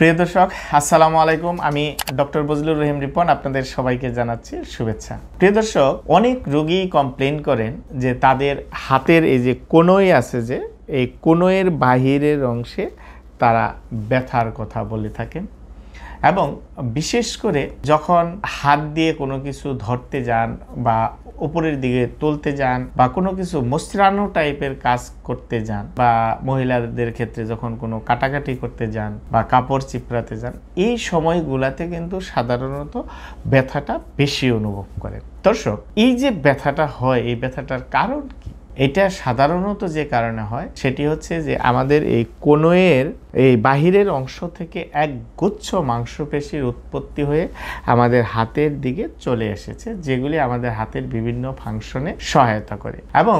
প্রিয় দর্শক আসসালামু আলাইকুম। আমি ডক্টর বজলুর রহিম রিপন আপনাদের সবাইকে জানাচ্ছি শুভেচ্ছা। প্রিয় দর্শক, অনেক রোগী কমপ্লেইন করেন যে তাদের হাতের এই যে কনুই আছে, যে এই কনুইয়ের বাহিরের অংশে তারা ব্যথার কথা বলে থাকেন এবং বিশেষ করে যখন হাত দিয়ে কোনো কিছু ধরতে যান বা উপরের দিকে তুলতে যান বা কোনো কিছু মসৃণানো টাইপের কাজ করতে যান বা মহিলাদের ক্ষেত্রে যখন কোনো কাটাকাটি করতে যান বা কাপড় চিপড়াতে যান, এই সময়গুলাতে কিন্তু সাধারণত ব্যথাটা বেশি অনুভব করেন। দর্শক, এই যে ব্যথাটা হয়, এই ব্যথাটার কারণ কি? এটা সাধারণত যে কারণে হয় সেটি হচ্ছে যে আমাদের এই কনুইয়ের এই বাহিরের অংশ থেকে এক গুচ্ছ মাংসপেশির উৎপত্তি হয়ে আমাদের হাতের দিকে চলে এসেছে, যেগুলি আমাদের হাতের বিভিন্ন ফাংশনে সহায়তা করে। এবং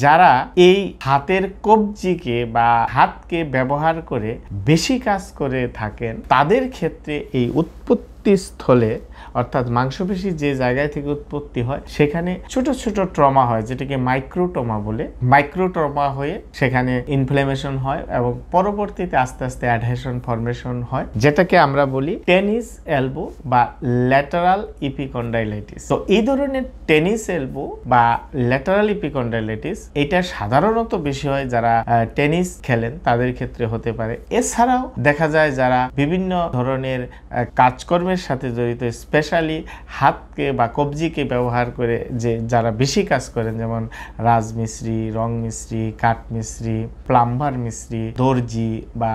যারা এই হাতের কবজিকে বা হাতকে ব্যবহার করে বেশি কাজ করে থাকেন, তাদের ক্ষেত্রে এই উৎপত্তি স্থলে অর্থাৎ মাংসপেশি যে জায়গায় থেকে উৎপত্তি হয় সেখানে ছোট ছোট ট্রমা হয়, যেটাকে মাইক্রোট্রমা বলে। মাইক্রোট্রমা হয়ে সেখানে ইনফ্ল্যামেশন হয় এবং পরবর্তীতে আস্তে আস্তে অ্যাডহেশন ফর্মেশন হয়, যেটাকে আমরা বলি টেনিস এলবো বা ল্যাটারাল ইপিকন্ডাইলাইটিস। তো এই ধরনের টেনিস এলবো বা ল্যাটারাল ইপিকন্ডাইলাইটিস এটা সাধারণত বেশি হয় যারা টেনিস খেলেন তাদের ক্ষেত্রে হতে পারে। এছাড়াও দেখা যায় যারা বিভিন্ন ধরনের কাজকর্মের সাথে জড়িত, স্পেশালি হাতকে বা কবজিকে ব্যবহার করে যে যারা বেশি কাজ করেন, যেমন রাজমিস্ত্রি, রং মিস্ত্রি, কাঠ মিস্ত্রি, প্লাম্বার মিস্ত্রি, দর্জি বা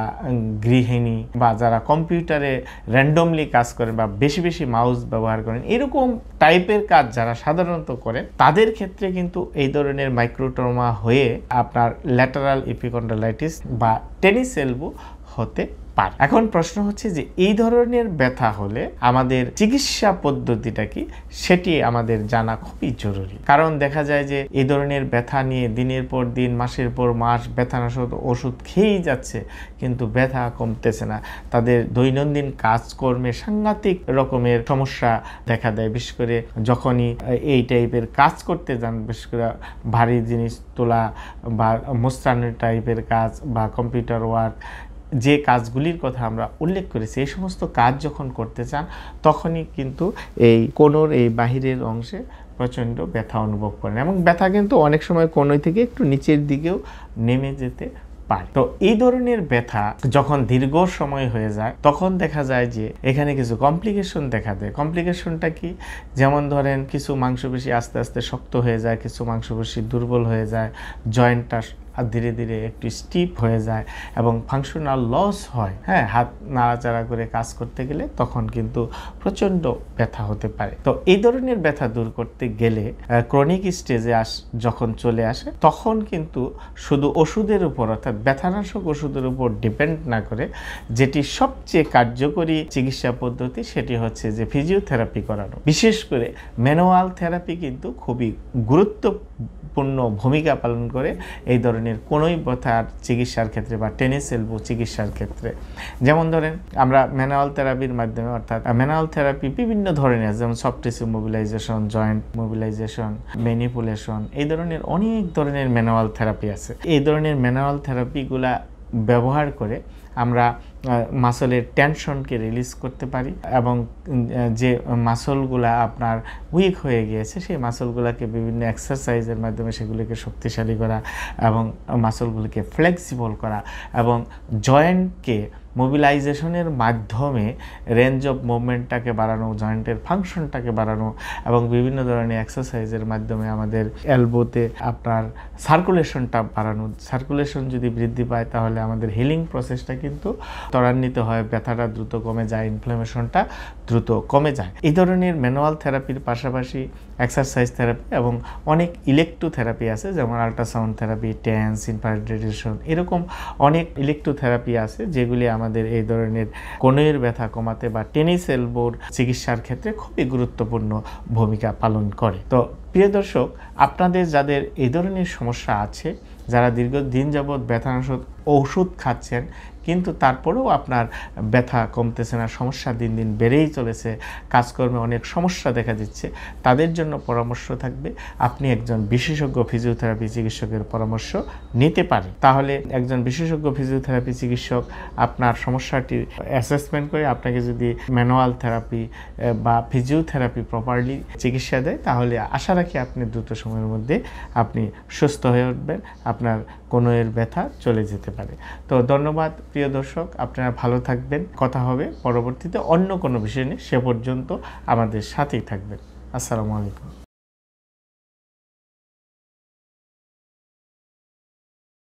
গৃহিণী, বা যারা কম্পিউটারে র্যান্ডমলি কাজ করেন বা বেশি বেশি মাউস ব্যবহার করেন, এরকম টাইপের কাজ যারা সাধারণত করেন, তাদের ক্ষেত্রে কিন্তু এই ধরনের মাইক্রোট্রমা হয়ে আপনার ল্যাটারাল ইপিকন্ডাইলাইটিস বা টেনিস এলবো হতে পারে। এখন প্রশ্ন হচ্ছে যে এই ধরনের ব্যথা হলে আমাদের চিকিৎসা পদ্ধতিটা কি, সেটি আমাদের জানা খুবই জরুরি। কারণ দেখা যায় যে এই ধরনের ব্যথা নিয়ে দিনের পর দিন, মাসের পর মাস ব্যথানাশক ওষুধ খেয়েই যাচ্ছে, কিন্তু ব্যথা কমতেছে না। তাদের দৈনন্দিন কাজকর্মে সাংঘাতিক রকমের সমস্যা দেখা দেয়, বিশেষ করে যখনই এই টাইপের কাজ করতে যান, বিশেষ করে ভারী জিনিস তোলা বা মোস্তানি টাইপের কাজ বা কম্পিউটার ওয়ার্ক, যে কাজগুলির কথা আমরা উল্লেখ করেছি, এই সমস্ত কাজ যখন করতে চান তখনই কিন্তু এই কোনোর এই বাহিরের অংশে প্রচণ্ড ব্যথা অনুভব করেন এবং ব্যথা কিন্তু অনেক সময় কোনোই থেকে একটু নিচের দিকেও নেমে যেতে পারে। তো এই ধরনের ব্যথা যখন দীর্ঘ সময় হয়ে যায় তখন দেখা যায় যে এখানে কিছু কমপ্লিকেশন দেখা দেয়। কমপ্লিকেশনটা কি? যেমন ধরেন কিছু মাংসপেশি আস্তে আস্তে শক্ত হয়ে যায়, কিছু মাংসপেশি দুর্বল হয়ে যায়, জয়েন্টটা আর ধীরে ধীরে একটু স্টিপ হয়ে যায় এবং ফাংশনাল লস হয়। হ্যাঁ, হাত নাড়াচাড়া করে কাজ করতে গেলে তখন কিন্তু প্রচণ্ড ব্যথা হতে পারে। তো এই ধরনের ব্যথা দূর করতে গেলে ক্রনিক স্টেজে যখন চলে আসে তখন কিন্তু শুধু ওষুধের উপর অর্থাৎ ব্যথানাশক ওষুধের উপর ডিপেন্ড না করে যেটি সবচেয়ে কার্যকরী চিকিৎসা পদ্ধতি সেটি হচ্ছে যে ফিজিওথেরাপি করানো। বিশেষ করে ম্যানুয়াল থেরাপি কিন্তু খুবই গুরুত্বপূর্ণ ভূমিকা পালন করে এই ধরনের কোনোই ব্যথার চিকিৎসার ক্ষেত্রে বা টেনিস এলবো চিকিৎসার ক্ষেত্রে। যেমন ধরেন আমরা ম্যানুয়াল থেরাপির মাধ্যমে, অর্থাৎ ম্যানুয়াল থেরাপি বিভিন্ন ধরনের, যেমন soft tissue mobilization, joint mobilization, manipulation, এই ধরনের অনেক ধরনের ম্যানুয়াল থেরাপি আছে। এই ধরনের ম্যানুয়াল থেরাপিগুলা ব্যবহার করে আমরা মাসলের টেনশনকে রিলিজ করতে পারি এবং যে মাসলগুলা আপনার উইক হয়ে গিয়েছে সেই মাসলগুলোকে বিভিন্ন এক্সারসাইজের মাধ্যমে সেগুলিকে শক্তিশালী করা এবং মাসলগুলিকে ফ্লেক্সিবল করা এবং জয়েন্টকে মোবিলাইজেশনের মাধ্যমে রেঞ্জ অফ মুভমেন্টটাকে বাড়ানো, জয়েন্টের ফাংশনটাকে বাড়ানো এবং বিভিন্ন ধরনের এক্সারসাইজের মাধ্যমে আমাদের এলবোতে আপনার সার্কুলেশনটা বাড়ানো। সার্কুলেশন যদি বৃদ্ধি পায় তাহলে আমাদের হিলিং প্রসেসটা কিন্তু ত্বরান্বিত হয়, ব্যথাটা দ্রুত কমে যায়, ইনফ্লামেশনটা দ্রুত কমে যায়। এই ধরনের ম্যানুয়াল থেরাপির পাশাপাশি এক্সারসাইজ থেরাপি এবং অনেক ইলেকট্রোথেরাপি আছে, যেমন ultrasound therapy, tense, infrared radiation, এরকম অনেক ইলেকট্রোথেরাপি আছে যেগুলি আমাদের এই ধরনের কনুইয়ের ব্যথা কমাতে বা টেনিস এলবোর চিকিৎসার ক্ষেত্রে খুবই গুরুত্বপূর্ণ ভূমিকা পালন করে। তো প্রিয় দর্শক, আপনাদের যাদের এই ধরনের সমস্যা আছে, যারা দীর্ঘদিন যাবৎ ব্যথানাশক ওষুধ খাচ্ছেন কিন্তু তারপরেও আপনার ব্যথা কমতেছে না, সমস্যা দিন দিন বেড়েই চলেছে, কাজকর্মে অনেক সমস্যা দেখা দিচ্ছে, তাদের জন্য পরামর্শ থাকবে আপনি একজন বিশেষজ্ঞ ফিজিওথেরাপি চিকিৎসকের পরামর্শ নিতে পারেন। তাহলে একজন বিশেষজ্ঞ ফিজিওথেরাপি চিকিৎসক আপনার সমস্যাটি অ্যাসেসমেন্ট করে আপনাকে যদি ম্যানুয়াল থেরাপি বা ফিজিওথেরাপি প্রপারলি চিকিৎসা দেয়, তাহলে আশা রাখি আপনি দ্রুত সময়ের মধ্যে আপনি সুস্থ হয়ে উঠবেন, আপনার কনুইয়ের ব্যথা চলে যেতে পারে। তো ধন্যবাদ প্রিয় দর্শক, আপনারা ভালো থাকবেন। কথা হবে পরবর্তীতে অন্য কোনো বিষয় নিয়ে, সে পর্যন্ত আমাদের সাথেই থাকবেন। আসসালামু আলাইকুম।